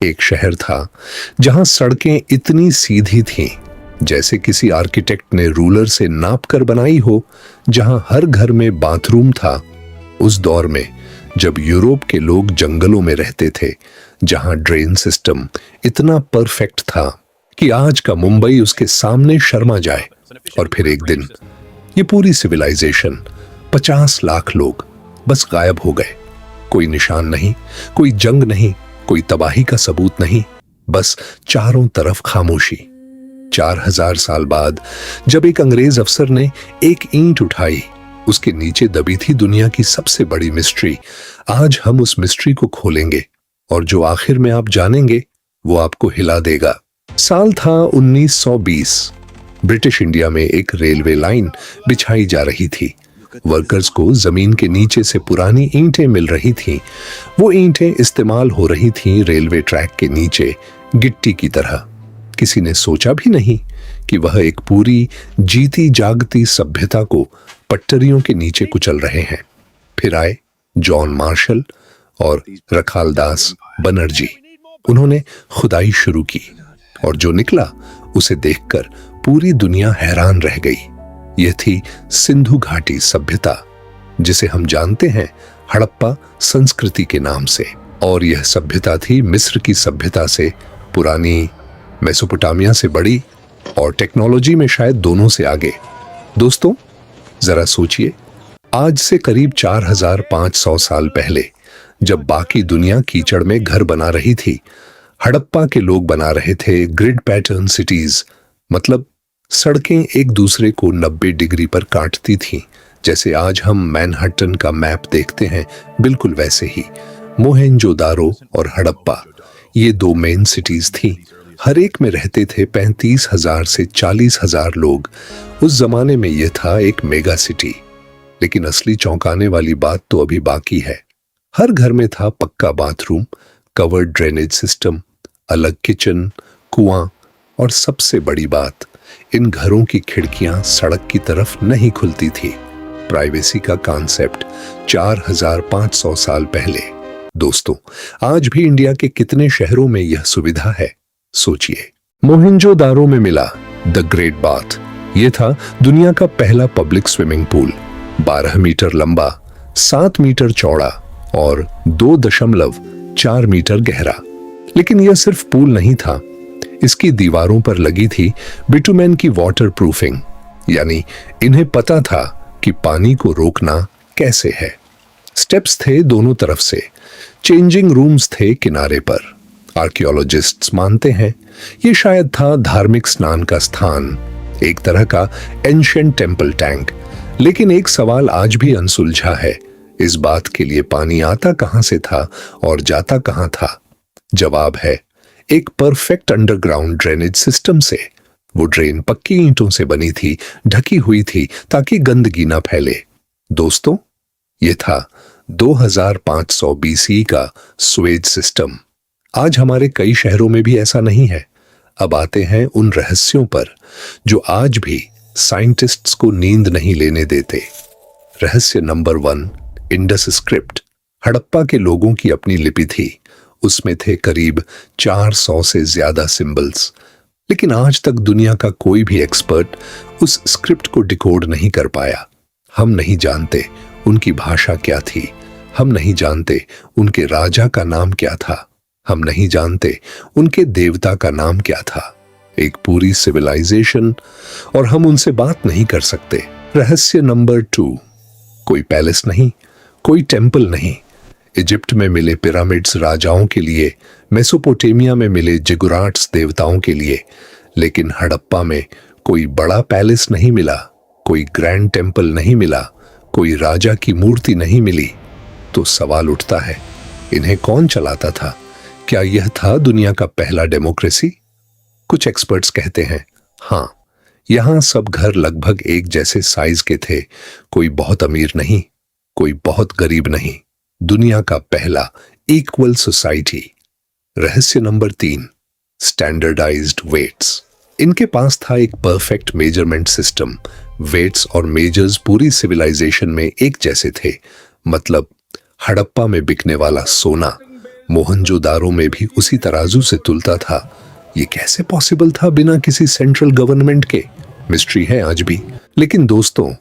एक शहर था जहां सड़कें इतनी सीधी थीं जैसे किसी आर्किटेक्ट ने रूलर से नाप कर बनाई हो, जहां हर घर में बाथरूम था। उस दौर में जब यूरोप के लोग जंगलों में रहते थे, जहां ड्रेन सिस्टम इतना परफेक्ट था कि आज का मुंबई उसके सामने शर्मा जाए। और फिर एक दिन ये पूरी सिविलाइजेशन, 50 लाख लोग बस गायब हो गए। कोई निशान नहीं, कोई जंग नहीं, कोई तबाही का सबूत नहीं, बस चारों तरफ खामोशी। 4000 साल बाद जब एक अंग्रेज अफसर ने एक ईंट उठाई, उसके नीचे दबी थी दुनिया की सबसे बड़ी मिस्ट्री। आज हम उस मिस्ट्री को खोलेंगे और जो आखिर में आप जानेंगे वो आपको हिला देगा। साल था 1920। ब्रिटिश इंडिया में एक रेलवे लाइन बिछाई जा रही थी। वर्कर्स को जमीन के नीचे से पुरानी ईंटें मिल रही थीं। वो ईंटें इस्तेमाल हो रही थीं रेलवे ट्रैक के नीचे गिट्टी की तरह। किसी ने सोचा भी नहीं कि वह एक पूरी जीती जागती सभ्यता को पटरियों के नीचे कुचल रहे हैं। फिर आए जॉन मार्शल और रखालदास बनर्जी। उन्होंने खुदाई शुरू की और जो निकला उसे देखकर पूरी दुनिया हैरान रह गई। यह थी सिंधु घाटी सभ्यता, जिसे हम जानते हैं हड़प्पा संस्कृति के नाम से। और यह सभ्यता थी मिस्र की सभ्यता से पुरानी, मेसोपोटामिया से बड़ी और टेक्नोलॉजी में शायद दोनों से आगे। दोस्तों, जरा सोचिए, आज से करीब 4500 साल पहले जब बाकी दुनिया कीचड़ में घर बना रही थी, हड़प्पा के लोग बना रहे थे ग्रिड पैटर्न सिटीज। मतलब सड़कें एक दूसरे को 90 डिग्री पर काटती थीं, जैसे आज हम मैनहट्टन का मैप देखते हैं, बिल्कुल वैसे ही। मोहेंजोदारो और हड़प्पा, ये दो मेन सिटीज थीं। हर एक में रहते थे 35,000 से 40,000 लोग। उस जमाने में यह था एक मेगा सिटी। लेकिन असली चौंकाने वाली बात तो अभी बाकी है। हर घर में था पक्का बाथरूम, कवर्ड ड्रेनेज सिस्टम, अलग किचन, कुआं, और सबसे बड़ी बात, इन घरों की खिड़कियां सड़क की तरफ नहीं खुलती थी। प्राइवेसी का कॉन्सेप्ट 4500 साल पहले। दोस्तों, आज भी इंडिया के कितने शहरों में यह सुविधा है, सोचिए। मोहेंजोदारो में मिला द ग्रेट बाथ। यह था दुनिया का पहला पब्लिक स्विमिंग पूल, 12 मीटर लंबा, 7 मीटर चौड़ा और 2.4 मीटर गहरा। लेकिन यह सिर्फ पूल नहीं था, इसकी दीवारों पर लगी थी बिटुमेन की वाटर प्रूफिंग। यानी इन्हें पता था कि पानी को रोकना कैसे है। स्टेप्स थे दोनों तरफ से, चेंजिंग रूम्स थे किनारे पर। आर्कियोलॉजिस्ट्स मानते हैं ये शायद था धार्मिक स्नान का स्थान, एक तरह का एंशिएंट टेंपल टैंक। लेकिन एक सवाल आज भी अनसुलझा है, इस बात के लिए पानी आता कहां से था और जाता कहां था? जवाब है, एक परफेक्ट अंडरग्राउंड ड्रेनेज सिस्टम से। वो ड्रेन पक्की ईंटों से बनी थी, ढकी हुई थी ताकि गंदगी ना फैले। दोस्तों, ये था 2500 BC का स्वेज सिस्टम। आज हमारे कई शहरों में भी ऐसा नहीं है। अब आते हैं उन रहस्यों पर जो आज भी साइंटिस्ट्स को नींद नहीं लेने देते। रहस्य नंबर 1, इंडस स्क्रिप्ट। हड़प्पा के लोगों की अपनी लिपि थी। उसमें थे करीब 400 से ज्यादा सिंबल्स। लेकिन आज तक दुनिया का कोई भी एक्सपर्ट उस स्क्रिप्ट को डिकोड नहीं कर पाया। हम नहीं जानते उनकी भाषा क्या थी, हम नहीं जानते उनके राजा का नाम क्या था, हम नहीं जानते उनके देवता का नाम क्या था। एक पूरी सिविलाइजेशन, और हम उनसे बात नहीं कर सकते। रहस्य नंबर 2, कोई पैलेस नहीं, कोई टेंपल नहीं। इजिप्ट में मिले पिरामिड्स राजाओं के लिए, मेसोपोटामिया में मिले जिगुराट्स देवताओं के लिए, लेकिन हड़प्पा में कोई बड़ा पैलेस नहीं मिला, कोई ग्रैंड टेंपल नहीं मिला, कोई राजा की मूर्ति नहीं मिली। तो सवाल उठता है, इन्हें कौन चलाता था? क्या यह था दुनिया का पहला डेमोक्रेसी? कुछ एक्सपर्ट्स कहते हैं हां, यहां सब घर लगभग एक जैसे साइज के थे। कोई बहुत अमीर नहीं, कोई बहुत गरीब नहीं। दुनिया का पहला इक्वल सोसाइटी। रहस्य नंबर 3, स्टैंडर्डाइज्ड वेट्स। इनके पास था एक परफेक्ट मेजरमेंट सिस्टम। वेट्स और मेजर्स पूरी सिविलाइजेशन में एक जैसे थे। मतलब हड़प्पा में बिकने वाला सोना मोहनजोदारो में भी उसी तराजू से तुलता था। ये कैसे पॉसिबल था बिना किसी सेंट्रल गवर्नमेंट के? मिस्ट्री है आज भी। लेकिन दोस्तों,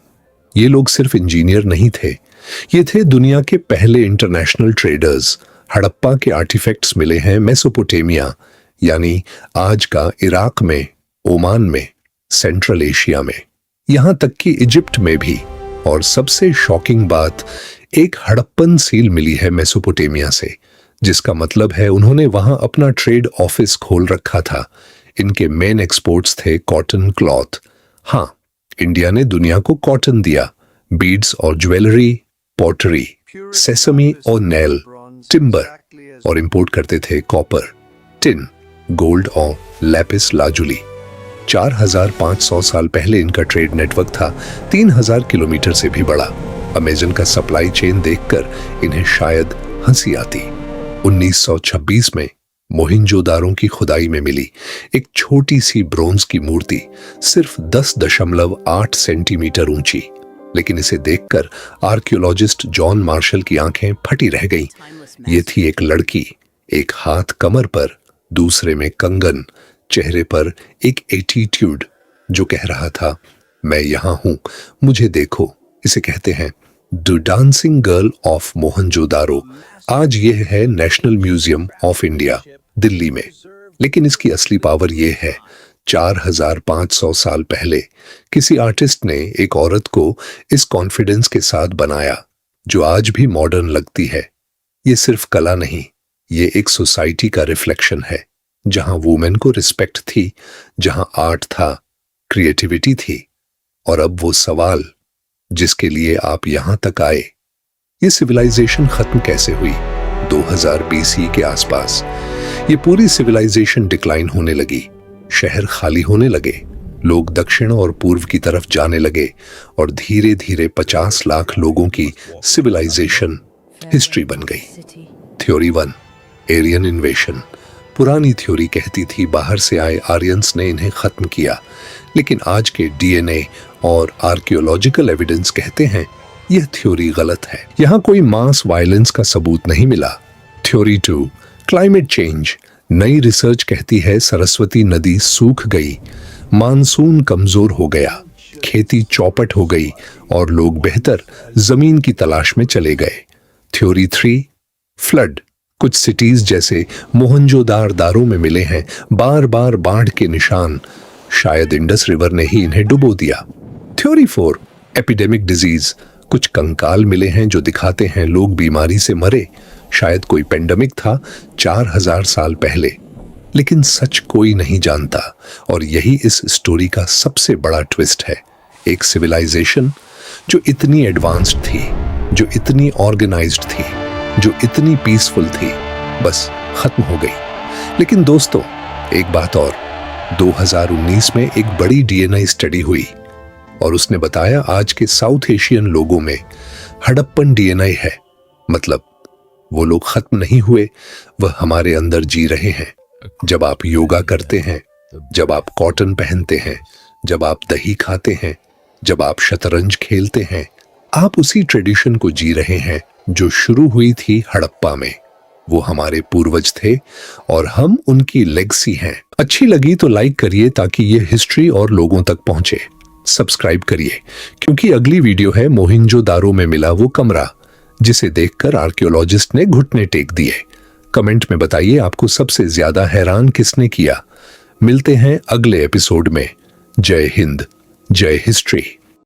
ये लोग सिर्फ इंजीनियर नहीं थे, ये थे दुनिया के पहले इंटरनेशनल ट्रेडर्स। हड़प्पा के आर्टिफैक्ट्स मिले हैं मेसोपोटामिया यानी आज का इराक में, ओमान में, सेंट्रल एशिया में, यहां तक कि इजिप्ट में भी। और सबसे शॉकिंग बात, एक हड़प्पन सील मिली है मेसोपोटामिया से, जिसका मतलब है उन्होंने वहां अपना ट्रेड ऑफिस खोल रखा था। इनके मेन एक्सपोर्ट्स थे कॉटन क्लॉथ। हाँ, इंडिया ने दुनिया को कॉटन दिया, बीड्स और ज्वेलरी, पॉटरी, सेसमी और नेल, टिम्बर, और इंपोर्ट करते थे कॉपर, टिन, गोल्ड और लैपिस लाजुली। 4500 साल पहले इनका ट्रेड नेटवर्क था 3000 किलोमीटर से भी बड़ा। अमेजन का सप्लाई चेन देखकर इन्हें शायद हंसी आती। 1926 में मोहिंजोदारो की खुदाई में मिली एक छोटी सी ब्रोंज की मूर्ति, सिर्फ 10.8 सेंटीमीटर ऊंची। लेकिन इसे देखकर आर्कियोलॉजिस्ट जॉन मार्शल की आंखें फटी रह गईं। ये थी एक लड़की, एक हाथ कमर पर, दूसरे में कंगन, चेहरे पर एक एटीट्यूड जो कह रहा था, मैं यहां हूं, मुझे देखो। इसे कहते हैं the dancing girl of Mohenjodaro. आज यह है national museum of India, Delhi में। लेकिन इसकी असली पावर यह है, 4500 साल पहले किसी आर्टिस्ट ने एक औरत को इस कॉन्फिडेंस के साथ बनाया जो आज भी मॉडर्न लगती है। ये सिर्फ कला नहीं, ये एक सोसाइटी का रिफ्लेक्शन है, जहां वुमेन को रिस्पेक्ट थी, जहां आर्ट था, क्रिएटिविटी थी। और अब वो सवाल जिसके लिए आप यहां तक आए, ये सिविलाइजेशन खत्म कैसे हुई? 2000 BC के आसपास ये पूरी सिविलाइजेशन डिक्लाइन होने लगी। शहर खाली होने लगे, लोग दक्षिण और पूर्व की तरफ जाने लगे, और धीरे धीरे 50 लाख लोगों की सिविलाइजेशन हिस्ट्री बन गई। Theory 1, Aryan invasion. पुरानी थ्योरी कहती थी बाहर से आए आर्यंस ने इन्हें खत्म किया, लेकिन आज के DNA और आर्कियोलॉजिकल एविडेंस कहते हैं यह थ्योरी गलत है। यहां कोई मास वायलेंस का सबूत नहीं मिला। Theory 2, climate change. नई रिसर्च कहती है सरस्वती नदी सूख गई, मानसून कमजोर हो गया, खेती चौपट हो गई और लोग बेहतर जमीन की तलाश में चले गए। Theory 3, flood. कुछ सिटीज जैसे मोहनजोदारो में मिले हैं बार बार बाढ़ के निशान, शायद इंडस रिवर ने ही इन्हें डुबो दिया। Theory 4, epidemic disease. कुछ कंकाल मिले हैं जो दिखाते हैं लोग बीमारी से मरे, शायद कोई पेंडेमिक था 4000 साल पहले। लेकिन सच कोई नहीं जानता, और यही इस स्टोरी का सबसे बड़ा ट्विस्ट है। एक सिविलाइजेशन जो इतनी एडवांस्ड थी, जो इतनी ऑर्गेनाइज्ड थी, जो इतनी पीसफुल थी, बस खत्म हो गई। लेकिन दोस्तों, एक बात और, 2019 में एक बड़ी DNA स्टडी हुई और उसने बताया आज के साउथ एशियन लोगों में हड़प्पन DNA है। मतलब वो लोग खत्म नहीं हुए, वह हमारे अंदर जी रहे हैं। जब आप योगा करते हैं, जब आप कॉटन पहनते हैं, जब आप दही खाते हैं, जब आप शतरंज खेलते हैं, आप उसी ट्रेडिशन को जी रहे हैं जो शुरू हुई थी हड़प्पा में। वो हमारे पूर्वज थे और हम उनकी लेगसी हैं। अच्छी लगी तो लाइक करिए ताकि ये हिस्ट्री और लोगों तक पहुंचे। सब्सक्राइब करिए क्योंकि अगली वीडियो है मोहिंजोदारो में मिला वो कमरा जिसे देखकर आर्कियोलॉजिस्ट ने घुटने टेक दिए। कमेंट में बताइए आपको सबसे ज्यादा हैरान किसने किया। मिलते हैं अगले एपिसोड में। जय हिंद, जय हिस्ट्री।